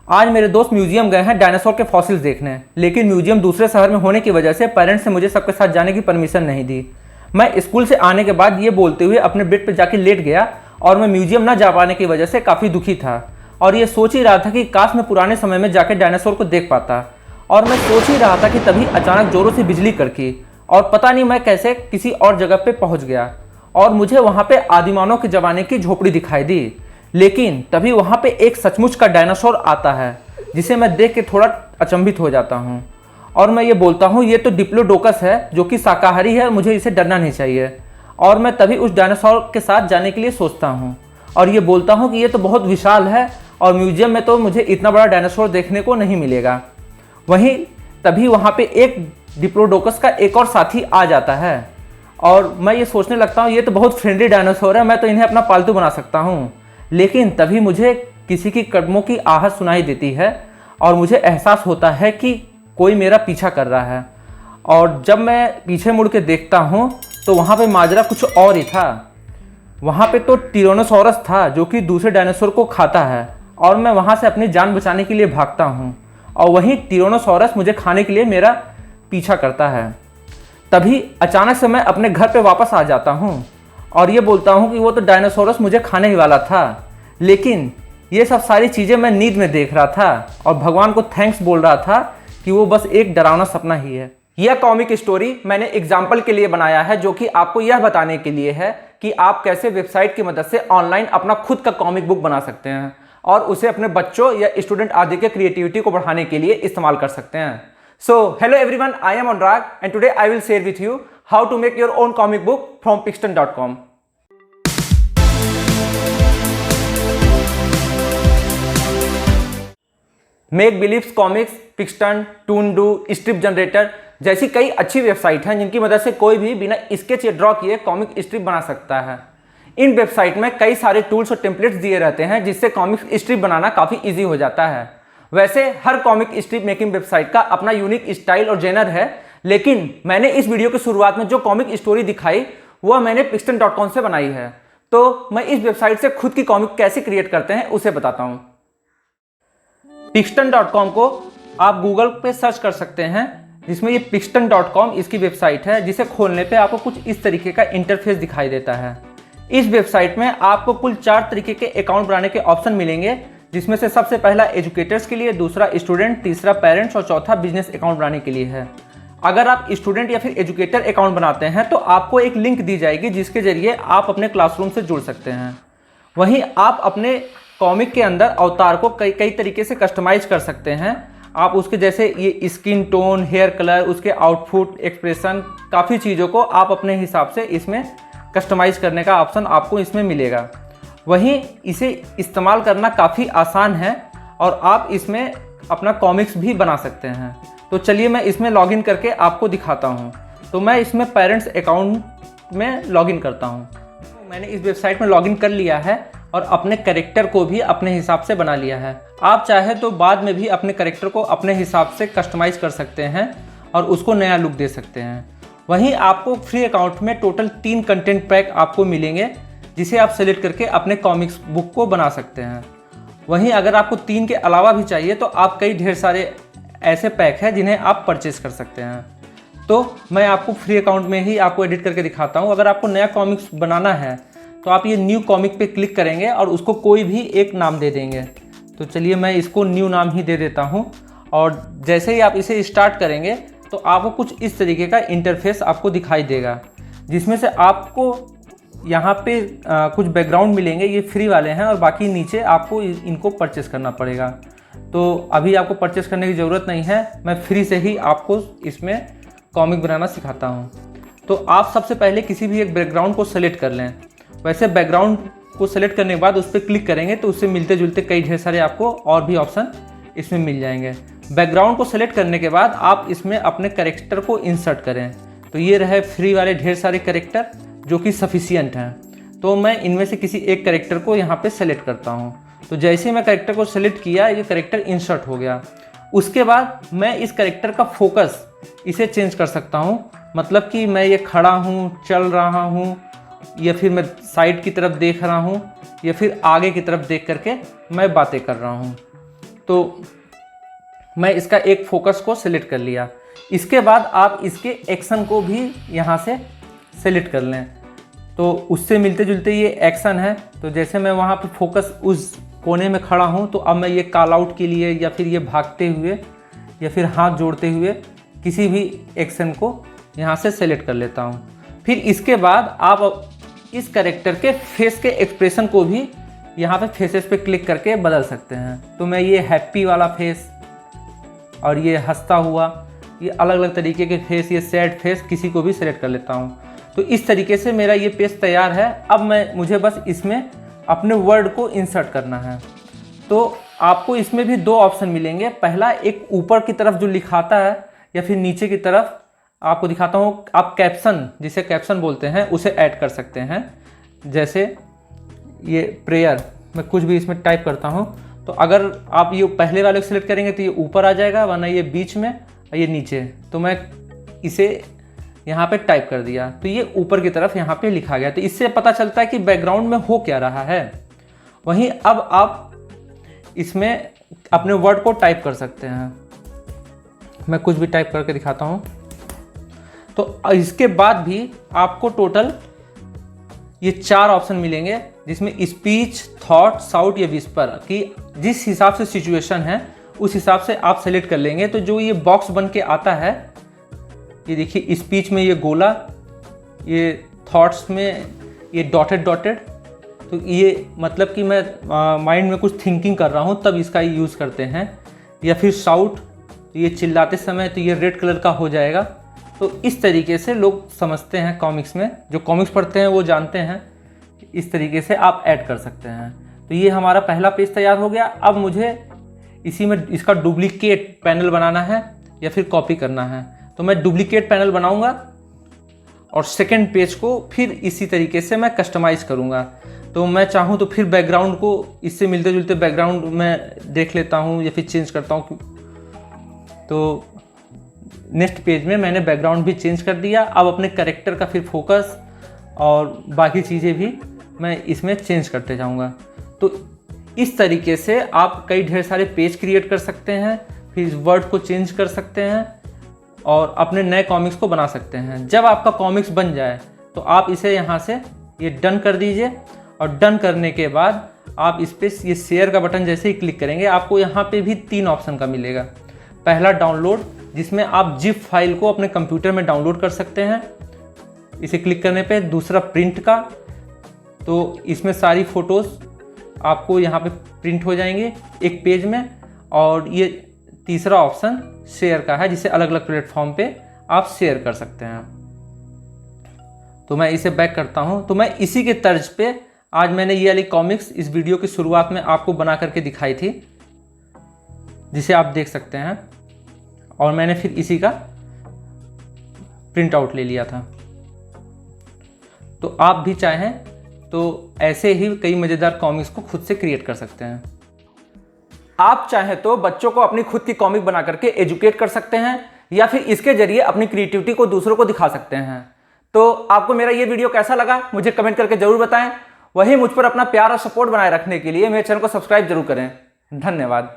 आज मेरे दोस्त म्यूजियम गए हैं डायनासोर के फॉसिल्स देखने, लेकिन म्यूजियम दूसरे शहर में होने की वजह से पेरेंट्स ने मुझे सबके साथ जाने की परमिशन नहीं दी। मैं स्कूल से आने के बाद ये बोलते हुए अपने बेड पर जाके लेट गया और मैं म्यूजियम ना जा पाने की वजह से काफ़ी दुखी था और ये सोच ही रहा था कि काश मैं पुराने समय में जाकर डायनासोर को देख पाता। और मैं सोच ही रहा था कि तभी अचानक जोरों से बिजली कड़की और पता नहीं मैं कैसे किसी और जगह पे पहुंच गया और मुझे वहाँ पे आदिमानव के ज़माने की झोपड़ी दिखाई दी। लेकिन तभी वहाँ पे एक सचमुच का डायनासोर आता है जिसे मैं देख के थोड़ा अचंभित हो जाता हूँ और मैं ये बोलता हूँ ये तो डिप्लोडोकस है जो कि शाकाहारी है और मुझे इसे डरना नहीं चाहिए। और मैं तभी उस डायनासोर के साथ जाने के लिए सोचता हूँ और ये बोलता हूँ कि ये तो बहुत विशाल है और म्यूजियम में तो मुझे इतना बड़ा डायनासोर देखने को नहीं मिलेगा। वहीं तभी वहाँ पे एक डिप्लोडोकस का एक और साथी आ जाता है और मैं ये सोचने लगता हूँ ये तो बहुत फ्रेंडली डायनासोर है, मैं तो इन्हें अपना पालतू बना सकता हूँ। लेकिन तभी मुझे किसी की कदमों की आहट सुनाई देती है और मुझे एहसास होता है कि कोई मेरा पीछा कर रहा है। और जब मैं पीछे मुड़ के देखता हूँ तो वहाँ पे माजरा कुछ और ही था। वहाँ पे तो टिरानोसॉरस था जो कि दूसरे डायनासोर को खाता है और मैं वहाँ से अपनी जान बचाने के लिए भागता हूँ और वहीं टिरानोसॉरस मुझे खाने के लिए मेरा पीछा करता है। तभी अचानक से मैं अपने घर पे वापस आ जाता हूँ और ये बोलता हूँ कि वो तो डायनासोरस मुझे खाने ही वाला था, लेकिन ये सब सारी चीज़ें मैं नींद में देख रहा था और भगवान को थैंक्स बोल रहा था कि वो बस एक डरावना सपना ही है। यह कॉमिक स्टोरी मैंने एग्जाम्पल के लिए बनाया है जो कि आपको यह बताने के लिए है कि आप कैसे वेबसाइट की मदद से ऑनलाइन अपना खुद का कॉमिक बुक बना सकते हैं और उसे अपने बच्चों या स्टूडेंट आदि के क्रिएटिविटी को बढ़ाने के लिए इस्तेमाल कर सकते हैं। So, hello everyone, I am Anurag and today I will share with you how to make your own comic book from Pixton.com. Make beliefs comics, Pixton, Toondoo, strip generator जैसी कई अच्छी वेबसाइट हैं जिनकी मदद से कोई भी बिना स्केच या ड्रॉ किए कॉमिक स्ट्रिप बना सकता है। इन वेबसाइट में कई सारे टूल्स और टेम्पलेट्स दिए रहते हैं जिससे कॉमिक स्ट्रिप बनाना काफ़ी ईजी हो जाता है। वैसे हर कॉमिक स्ट्रिप मेकिंग वेबसाइट का अपना यूनिक स्टाइल और जेनर है, लेकिन मैंने इस वीडियो की शुरुआत में जो कॉमिक स्टोरी दिखाई वह मैंने Pixton.com से बनाई है। तो मैं इस वेबसाइट से खुद की कॉमिक कैसे क्रिएट करते हैं उसे बताता हूँ। Pixton.com को आप गूगल पे सर्च कर सकते हैं, जिसमें ये Pixton.com इसकी वेबसाइट है, जिसे खोलने पे आपको कुछ इस तरीके का इंटरफेस दिखाई देता है। इस वेबसाइट में आपको कुल 4 तरीके के अकाउंट बनाने के ऑप्शन मिलेंगे, जिसमें से सबसे पहला एजुकेटर्स के लिए, दूसरा स्टूडेंट, तीसरा पेरेंट्स और चौथा बिजनेस अकाउंट बनाने के लिए है। अगर आप स्टूडेंट या फिर एजुकेटर अकाउंट बनाते हैं तो आपको एक लिंक दी जाएगी जिसके जरिए आप अपने क्लासरूम से जुड़ सकते हैं। वहीं आप अपने कॉमिक के अंदर अवतार को कई तरीके से कस्टमाइज कर सकते हैं। आप उसके जैसे ये स्किन टोन, हेयर कलर, उसके आउटफुट, एक्सप्रेशन, काफ़ी चीज़ों को आप अपने हिसाब से इसमें कस्टमाइज करने का ऑप्शन आपको इसमें मिलेगा। वहीं इसे इस्तेमाल करना काफ़ी आसान है और आप इसमें अपना कॉमिक्स भी बना सकते हैं। तो चलिए मैं इसमें लॉगिन करके आपको दिखाता हूं। तो मैं इसमें पेरेंट्स अकाउंट में लॉगिन करता हूं। तो मैंने इस वेबसाइट में लॉगिन कर लिया है और अपने कैरेक्टर को भी अपने हिसाब से बना लिया है। आप चाहे तो बाद में भी अपने कैरेक्टर को अपने हिसाब से कस्टमाइज़ कर सकते हैं और उसको नया लुक दे सकते हैं। वहीं आपको फ्री अकाउंट में टोटल 3 कंटेंट पैक आपको मिलेंगे, जिसे आप सेलेक्ट करके अपने कॉमिक्स बुक को बना सकते हैं। वहीं अगर आपको 3 के अलावा भी चाहिए तो आप ढेर सारे ऐसे पैक हैं जिन्हें आप परचेस कर सकते हैं। तो मैं आपको फ्री अकाउंट में ही आपको एडिट करके दिखाता हूं। अगर आपको नया कॉमिक्स बनाना है तो आप ये न्यू कॉमिक पे क्लिक करेंगे और उसको कोई भी एक नाम दे देंगे। तो चलिए मैं इसको न्यू नाम ही दे देता हूँ और जैसे ही आप इसे स्टार्ट करेंगे तो आपको कुछ इस तरीके का इंटरफेस आपको दिखाई देगा, जिसमें से आपको यहाँ पे कुछ बैकग्राउंड मिलेंगे, ये फ्री वाले हैं और बाकी नीचे आपको इनको परचेस करना पड़ेगा। तो अभी आपको परचेस करने की ज़रूरत नहीं है, मैं फ्री से ही आपको इसमें कॉमिक बनाना सिखाता हूँ। तो आप सबसे पहले किसी भी एक बैकग्राउंड को सेलेक्ट कर लें। वैसे बैकग्राउंड को सेलेक्ट करने के बाद उस पर क्लिक करेंगे तो उससे मिलते जुलते कई ढेर सारे आपको और भी ऑप्शन इसमें मिल जाएंगे। बैकग्राउंड को सेलेक्ट करने के बाद आप इसमें अपने कैरेक्टर को इंसर्ट करें। तो ये रहे फ्री वाले ढेर सारे कैरेक्टर जो कि सफिशिएंट हैं। तो मैं इनमें से किसी एक कैरेक्टर को यहाँ पे सेलेक्ट करता हूँ। तो जैसे ही मैं कैरेक्टर को सेलेक्ट किया, ये कैरेक्टर इंसर्ट हो गया। उसके बाद मैं इस कैरेक्टर का फोकस इसे चेंज कर सकता हूँ, मतलब कि मैं ये खड़ा हूँ, चल रहा हूँ, या फिर मैं साइड की तरफ देख रहा हूँ, या फिर आगे की तरफ देख करके मैं बातें कर रहा हूँ। तो मैं इसका एक फोकस को सिलेक्ट कर लिया। इसके बाद आप इसके एक्शन को भी यहाँ से सिलेक्ट कर लें, तो उससे मिलते जुलते ये एक्शन है। तो जैसे मैं वहाँ पे फोकस उस कोने में खड़ा हूँ, तो अब मैं ये कॉल आउट के लिए या फिर ये भागते हुए या फिर हाथ जोड़ते हुए किसी भी एक्शन को यहाँ से सेलेक्ट कर लेता हूँ। फिर इसके बाद आप इस कैरेक्टर के फेस के एक्सप्रेशन को भी यहाँ पे फेसेस पे क्लिक करके बदल सकते हैं। तो मैं ये हैप्पी वाला फेस और ये हंसता हुआ, ये अलग अलग तरीके के फेस, ये सैड फेस किसी को भी सिलेक्ट कर लेता हूँ। तो इस तरीके से मेरा ये पेज तैयार है। अब मुझे बस इसमें अपने वर्ड को इंसर्ट करना है। तो आपको इसमें भी दो ऑप्शन मिलेंगे। पहला, एक ऊपर की तरफ जो लिखाता है या फिर नीचे की तरफ आपको दिखाता हूँ, आप कैप्शन, जिसे कैप्शन बोलते हैं, उसे ऐड कर सकते हैं। जैसे ये प्रेयर, मैं कुछ भी इसमें टाइप करता हूँ, तो अगर आप ये पहले वाले को सिलेक्ट करेंगे तो ये ऊपर आ जाएगा, वरना ये बीच में, ये नीचे। तो मैं इसे यहाँ पे टाइप कर दिया तो ये ऊपर की तरफ यहाँ पे लिखा गया। तो इससे पता चलता है कि बैकग्राउंड में हो क्या रहा है। वहीं अब आप इसमें अपने वर्ड को टाइप कर सकते हैं। मैं कुछ भी टाइप करके दिखाता हूँ। तो इसके बाद भी आपको टोटल ये 4 ऑप्शन मिलेंगे, जिसमें स्पीच, थॉट, साउट या विस्पर की जिस हिसाब से सिचुएशन है उस हिसाब से आप सेलेक्ट कर लेंगे। तो जो ये बॉक्स बन के आता है, ये देखिए, स्पीच में ये गोला, ये थॉट्स में ये डॉटेड, तो ये मतलब कि मैं माइंड में कुछ थिंकिंग कर रहा हूँ तब इसका यूज़ करते हैं। या फिर साउट, ये चिल्लाते समय तो ये रेड कलर का हो जाएगा। तो इस तरीके से लोग समझते हैं कॉमिक्स में, जो कॉमिक्स पढ़ते हैं वो जानते हैं। इस तरीके से आप ऐड कर सकते हैं। तो ये हमारा पहला पेज तैयार हो गया। अब मुझे इसी में इसका डुप्लीकेट पैनल बनाना है या फिर कॉपी करना है। तो मैं डुप्लीकेट पैनल बनाऊंगा और सेकंड पेज को फिर इसी तरीके से मैं कस्टमाइज करूंगा। तो मैं चाहूँ तो फिर बैकग्राउंड को इससे मिलते जुलते बैकग्राउंड में देख लेता हूँ या फिर चेंज करता हूँ। तो नेक्स्ट पेज में मैंने बैकग्राउंड भी चेंज कर दिया। अब अपने कैरेक्टर का फिर फोकस और बाकी चीज़ें भी मैं इसमें चेंज करते जाऊँगा। तो इस तरीके से आप कई ढेर सारे पेज क्रिएट कर सकते हैं, फिर इस वर्ड को चेंज कर सकते हैं और अपने नए कॉमिक्स को बना सकते हैं। जब आपका कॉमिक्स बन जाए तो आप इसे यहाँ से ये डन कर दीजिए, और डन करने के बाद आप इस पर ये शेयर का बटन जैसे ही क्लिक करेंगे, आपको यहाँ पे भी 3 ऑप्शन का मिलेगा। पहला, डाउनलोड, जिसमें आप जिप फाइल को अपने कंप्यूटर में डाउनलोड कर सकते हैं इसे क्लिक करने पे। दूसरा, प्रिंट का, तो इसमें सारी फ़ोटोज़ आपको यहाँ पे प्रिंट हो जाएंगे एक पेज में। और ये तीसरा ऑप्शन शेयर का है, जिसे अलग अलग प्लेटफॉर्म पे आप शेयर कर सकते हैं। तो मैं इसे बैक करता हूँ। तो मैं इसी के तर्ज पे आज मैंने ये वाली कॉमिक्स इस वीडियो की शुरुआत में आपको बना करके दिखाई थी, जिसे आप देख सकते हैं। और मैंने फिर इसी का प्रिंट आउट ले लिया था। तो आप भी चाहें तो ऐसे ही कई मज़ेदार कॉमिक्स को खुद से क्रिएट कर सकते हैं। आप चाहें तो बच्चों को अपनी खुद की कॉमिक बना करके एजुकेट कर सकते हैं, या फिर इसके जरिए अपनी क्रिएटिविटी को दूसरों को दिखा सकते हैं। तो आपको मेरा ये वीडियो कैसा लगा मुझे कमेंट करके जरूर बताएं। वहीं मुझ पर अपना प्यार और सपोर्ट बनाए रखने के लिए मेरे चैनल को सब्सक्राइब जरूर करें। धन्यवाद।